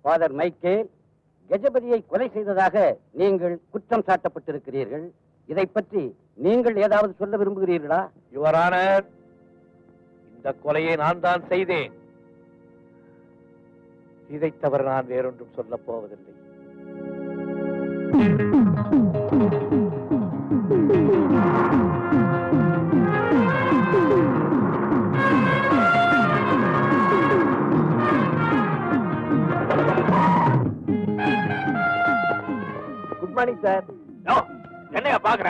Father Michael, கஜபதியை கொலை செய்ததாக நீங்கள் குற்றம் சாட்டப்பட்டிருக்கிறீர்கள். இதை பற்றி நீங்கள் ஏதாவது சொல்ல விரும்புகிறீர்களா? யுவர் ஆனர், இந்த கொலையை நான் தான் செய்தேன். இதை தவிர நான் வேறொன்றும் சொல்லப் போவதில்லை. Good morning sir. என்னையா பாக்குற?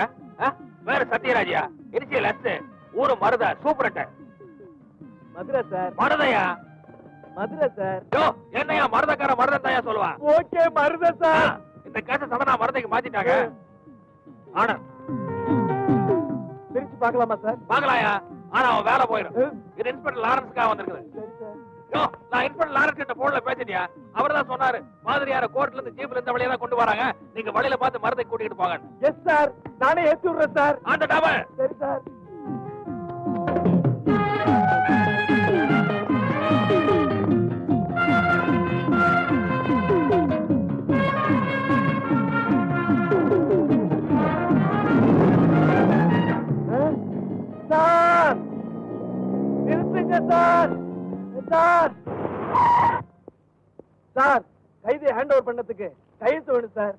வேற சத்யராஜியா? இனிஷியல் எஸ், ஊரு மருத, சூப்பரட்ட. மதுரை சார். மருதையா? மதுரை சார். என்னையா மருதக்கார மருதன் தாயா சொல்லுவான்? ஓகே மருத சார். இந்த கேச சடனா மருதைக்கு மாத்திட்டாங்க. ஆனா பிரிச்சு பார்க்கலாமா சார்? பாக்கலாயா, ஆனா அவன் வேலை போயிடும். இது இன்ஸ்பெக்டர் லாரன்ஸ்க்காக வந்திருக்குது. நான் இன்ஸ்பெக்டர் லாரன்ஸ் கிட்ட போன்ல பேசிட்டியா? அவர் தான் சொன்னாரு, மாதிரியார கோர்ட்ல இருந்து ஜீப்ல இந்த வழியா தான் கொண்டு வராங்க, நீங்க வழியில பார்த்து மருதை கூட்டிட்டு போங்க. எஸ் சார், நானே ஏத்தி விடுறேன் சார். அந்த டபுள். சரி சார். சார் நிறுத்துங்க சார். சார் சார், கைதியை ஹேண்ட் ஓவர் பண்ணதுக்கு கையெழுத்து வேணும் சார்.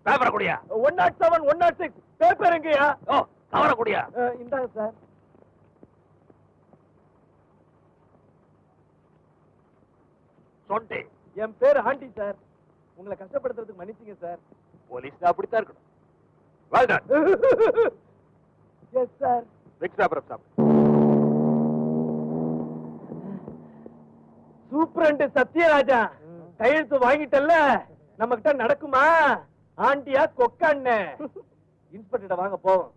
பேப்பரை குடியா? 107, 106 பேப்பர் எங்கயா? ஓ, கவரை குடியா? இந்தாங்க சார். சொண்டே. என் பேரு ஆண்டி சார். உங்களை கஷ்டப்படுத்துறதுக்கு மன்னிச்சுங்க சார். போலீஸ் அப்படித்தான் இருக்கணும். Well done. Yes sir. Next paper stop. Superintendent Sathyaraja, கையெழுத்து வாங்கிட்டல்ல, நம்ம கிட்ட நடக்குமா? ஆண்டியா கொக்காண்ணே? இன்ஸ்பெக்டர் வாங்க போவோம்,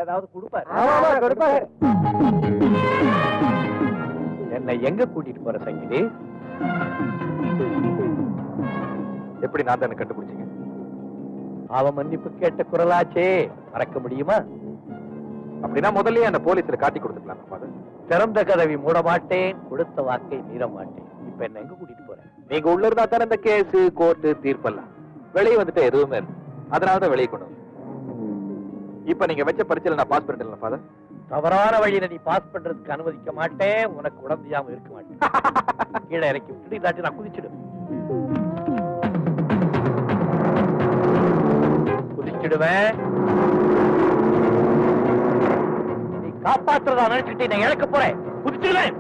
ஏதாவது கொடுப்பாரு. என்னை எங்க கூட்டிட்டு போற சங்கிலி? எப்படி நான் தானே கண்டுபிடிச்சீங்க? அவ மன்னிப்பு கேட்ட குரலாச்சே, மறக்க முடியுமா? அப்படின்னா முதல்லயே அந்த போலீஸ்ல காட்டி கொடுத்துக்கலாம். திறந்த கதவி மூட மாட்டேன், கொடுத்த வாக்கை மீற மாட்டேன். இப்ப என்ன எங்க கூட்டிட்டு போறேன்? நீங்க உள்ள இருந்தா தானே இந்த கேஸ், கோர்ட்டு, தீர்ப்பெல்லாம். வெளியே வந்துட்டு எதுவுமே இல்லை, அதனாலதான் வெளியே கொண்டு வந்து. இப்ப நீங்க வச்ச பரீட்சையில நான் பாஸ் பண்ணிட்டேன் ஃபாதர். தவறான வழியில நீ பாஸ் பண்றதுக்கு அனுமதிக்க மாட்டேன், உனக்கு உடம்பையாம இருக்க மாட்டேன். கீழே இறக்கி விட்டு இல்லாட்டி நான் குதிச்சிடுவேன். நீ காப்பாற்றுறதா நினைச்சிட்டு நான் இழக்க போறேன். குதிச்சிடுவேன்.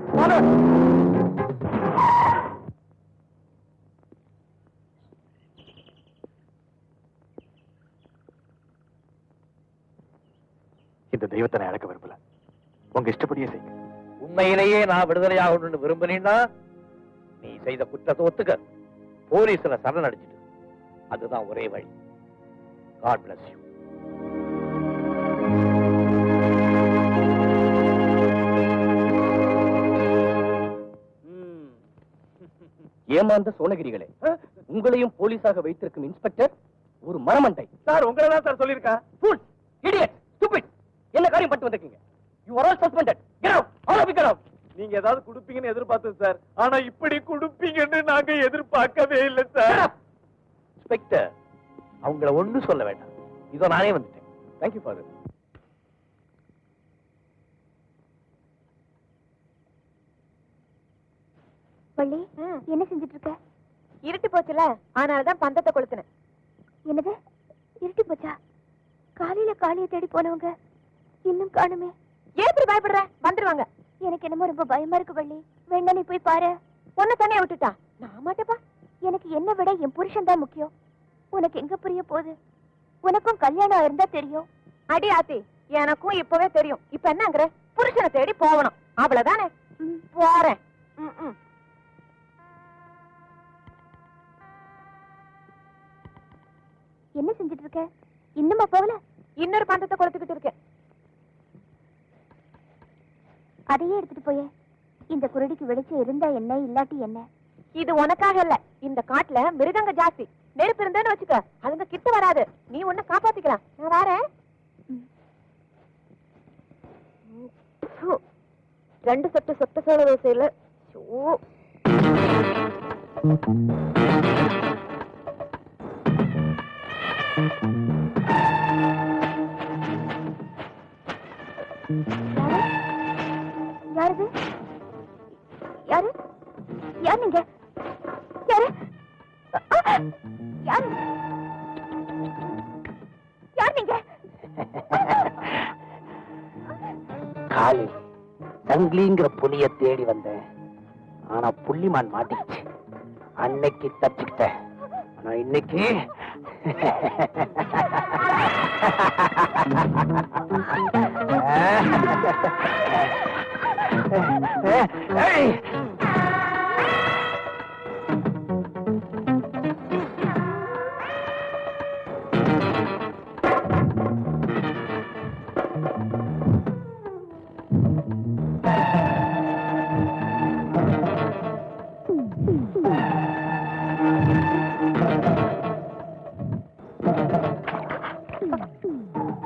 இந்த தெய்வத்தை நான் இழக்க விரும்பல, உங்க இஷ்டப்படியே செய்யுங்க. உண்மையிலேயே நான் விடுதலையாகணும்னு விரும்பினீன்னா நீ செய்த குற்றத்தை ஒத்துக்க, போலீஸ்ல சரண் அடிச்சிட்டு. அதுதான் ஒரே வழி. God bless you. ஏமாந்த சோனகிரிகளே, உங்களையும் போலீஸாக வைத்திருக்கும் இன்ஸ்பெக்டர் ஒரு மரமண்டை. சார், உங்களை தான் சார் சொல்லியிருக்கா. Fool, idiot, stupid. என்ன காரியம் பண்ணிட்டு வந்திருக்கீங்க? You are all suspended. Get out, all of you get out. நீங்க ஏதாவது குடுப்பீங்கன்னு எதிர்பார்த்தோம் சார், ஆனா இப்படி குடுப்பீங்கன்னு நாங்க எதிர்பார்க்கவே இல்லை சார். இன்ஸ்பெக்டர், அவங்கள ஒண்ணும் சொல்ல வேண்டாம், இதோ நானே வந்துட்டேன். Thank you father. வள்ளி, என்ன செஞ்சிட்டு இருக்க? இருட்டு போச்சுல, அதனாலதான் பந்தத்தை கொளுத்துனேன். என்னது இருட்டி போச்சா? காலையில காளியை தேடி போனவங்க இன்னும் காணுமே. எப்படி பயப்படுற? வந்துருவாங்க. எனக்கு என்னமோ ரொம்ப பயமா இருக்கு வள்ளி. வேண்டா நீ போய் பாரு. பொண்ணு தனியா விட்டுட்டா நான் மாட்டேப்பா. எனக்கு என்ன விட என் புருஷன் தான் முக்கியம். உனக்கு எங்க புரிய போகுது? உனக்கும் கல்யாணம் இருந்தா தெரியும். அடி ஆத்தி, எனக்கும் இப்பவே தெரியும். இப்ப என்னங்கிற? புருஷனை தேடி போகணும், அவ்வளவுதானே. போறேன். என்ன செஞ்சிட்டு இருக்க? இன்னுமா போகல? இன்னொரு பந்தத்தை கொளுத்துக்கிட்டு இருக்கேன். அதையே எடுத்துட்டு போயே. இந்த குருடிக்கு வெளிச்சம் இருந்தா என்ன, இல்லாட்டி என்ன? இது உனக்காக இல்ல, இந்த காட்டுல மிருகங்க ஜாஸ்தி. நெருப்பு இருந்தேன்னு வச்சுக்க, அதுங்க கிட்ட வராது. நீ உன்னை காப்பாத்திக்கலாம். நான் வரேன். 2 சொட்டு சொட்ட சோழ தோசையில யாரு யாரு யார் நீங்க யாரு யாரு யார் நீங்க காலி சங்கிலிங்கிற புலிய தேடி வந்தேன். ஆனா புள்ளிமான் மாட்டிக்கிச்சு. அன்னைக்கு தப்பிச்சுக்கிட்டேன். ஆனா இன்னைக்கு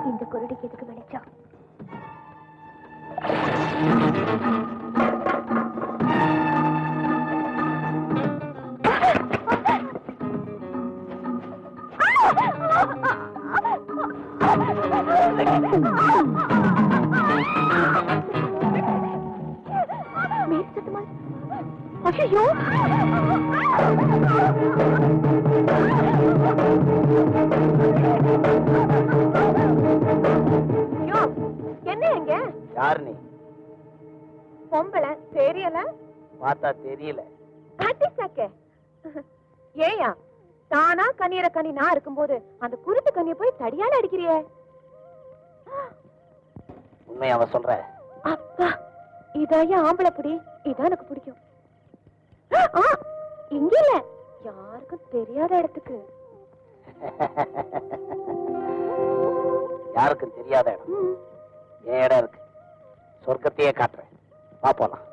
இந்த குருடிக்கு எதுக்கு வெளிச்சம்? ஐயோ என்ன எங்க யாரு நீ? பொம்பளை தெரியல பார்த்தா தெரியல. ஏயா தானா கண்ணீர கண்ணி நான் இருக்கும்போது அந்த குருட்டு கண்ணிய போய் தடியால அடிக்கிறியே? உண்மையாவ சொல்ற? அப்பா இதாயா ஆம்பளை புடி, இதான் எனக்கு பிடிக்கும். இங்க இல்ல, யாருக்கும் தெரியாத இடத்துக்கு. யாருக்கும் தெரியாத இடம்? என் இடம் இருக்கு. சொர்க்கத்தையே காட்டுறேன். வா போலாம்.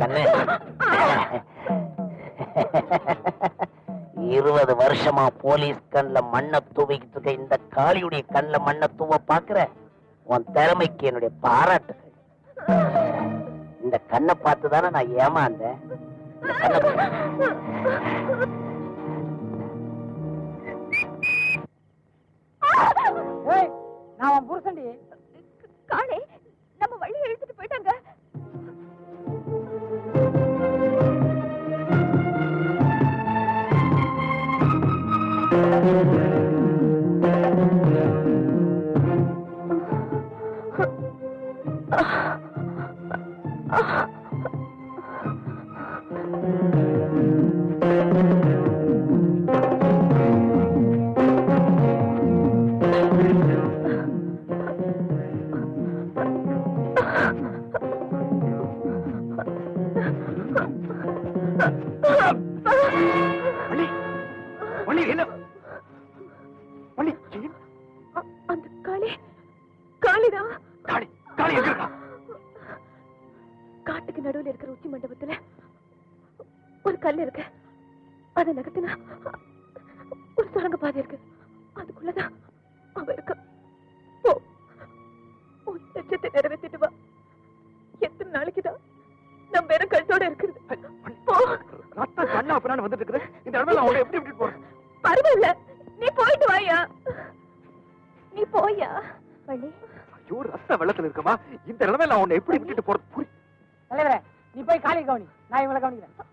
கண்ணு 20 வருஷமா போலீஸ் கண்ல மண்ணை தூவிக்கிட்டு இருக்க இந்த காளியுடைய கண்ல மண்ணை தூவ பாக்குற உன் திறமைக்கு என்னுடைய பாராட்டுகள். இந்த கண்ணை பார்த்துதானே நான் ஏமாந்தேன். இந்த கண்ணை நான் உன் புருஷன்டி. காளே, நம்ம வழியை இழுத்துட்டு போயிட்டாங்க. அந்த காளி காளிதான். காட்டுக்கு நடுவில் இருக்கிற உச்சி மண்டபத்துல ஒரு கல் இருக்கு. அதை நகர்த்தினா ஒரு சுரங்க பாதை இருக்கு. அதுக்குள்ளதான் அவ இருக்க. போ, உன் லட்சத்தை நிறைவேற்றிட்டு வா. எத்தனை நாளைக்குதான் நம்ம வேற கழுத்தோட இருக்கிறது. வந்துட்டு இருக்குது. இந்த இடத்துல அவங்க எப்படி எப்படி போறேன்? பரவாயில்ல, நீ போயிட்டு வாயா. நீ போயா வள்ளி. ஐயோ, ரத்த வெள்ளத்துல இருக்கமா. இந்த நிலைமையில அவனை எப்படி விட்டுட்டு போறது? தலைவரே, நீ போய் காளி கவனி, நான் இவங்களை கவனிக்கிறேன்.